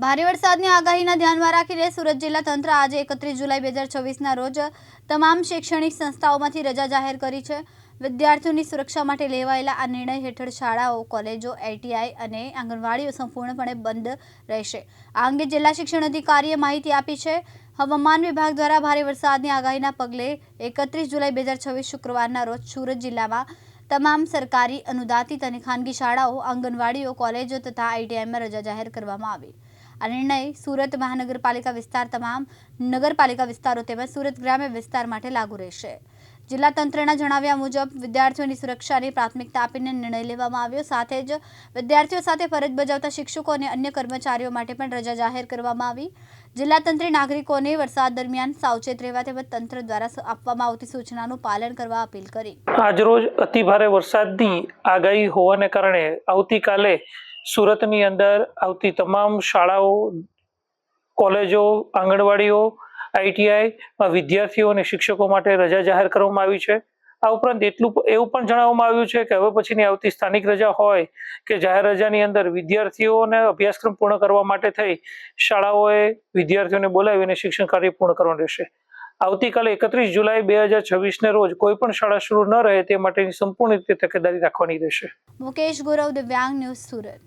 ભારે વરસાદની આગાહીના ધ્યાનમાં રાખીને સુરત જિલ્લા તંત્ર આજે 31 જુલાઈ 2024ના રોજ તમામ શૈક્ષણિક સંસ્થાઓમાંથી રજા જાહેર કરી છે। વિદ્યાર્થીઓની સુરક્ષા માટે લેવાયેલા આ નિર્ણય હેઠળ શાળાઓ, કોલેજો, આઈટીઆઈ અને આંગણવાડીઓ સંપૂર્ણપણે બંધ રહેશે। આ અંગે જિલ્લા શિક્ષણ અધિકારીએ માહિતી આપી છે। હવામાન વિભાગ દ્વારા ભારે વરસાદની આગાહીના પગલે 31 જુલાઈ 2024 શુક્રવારના રોજ સુરત જિલ્લામાં તમામ સરકારી, અનુદાનિત અને ખાનગી શાળાઓ, આંગણવાડીઓ, કોલેજો તથા આઈટીઆઈમાં રજા જાહેર કરવામાં આવી। આ નિર્ણય સુરત મહાનગરપાલિકા વિસ્તાર, તમામ નગરપાલિકા વિસ્તારો તેમજ સુરત ગ્રામ્ય વિસ્તાર માટે લાગુ રહેશે। જિલ્લા તંત્રના જણાવ્યા મુજબ વિદ્યાર્થીઓની સુરક્ષાને પ્રાથમિકતા આપીને નિર્ણય લેવામાં આવ્યો। સાથે જ વિદ્યાર્થીઓ સાથે ફરજ બજાવતા શિક્ષકો અને અન્ય કર્મચારીઓ માટે પણ રજા જાહેર કરવામાં આવી। જિલ્લા તંત્રે નાગરિકોને વરસાદ દરમિયાન સાવચેત રહેવા તેમજ તંત્ર દ્વારા આપવામાં આવતી સૂચનાનું પાલન કરવા અપીલ કરી। આજરોજ અતિભારે વરસાદની આગાહી હોવાને કારણે આવતીકાલે સુરતની અંદર આવતી તમામ શાળાઓ, કોલેજો, આંગણવાડીઓ, આઈટીઆઈ વિદ્યાર્થીઓ અને શિક્ષકો માટે રજા જાહેર કરવામાં આવી છે। આ ઉપરાંત એવું પણ જણાવવામાં આવ્યું છે કે હવે પછીની આવતી સ્થાનિક રજા હોય કે જાહેર રજાની અંદર વિદ્યાર્થીઓને અભ્યાસક્રમ પૂર્ણ કરવા માટે થઈ શાળાઓએ વિદ્યાર્થીઓને બોલાવીને શિક્ષણ કાર્ય પૂર્ણ કરવાનું રહેશે। આવતીકાલે 31 જુલાઈ 2026ને રોજ કોઈ પણ શાળા શરૂ ન રહે તે માટેની સંપૂર્ણ રીતે તકેદારી રાખવાની રહેશે। મુકેશ ગોરવ, દિવ્યાંગ ન્યૂઝ, સુરત।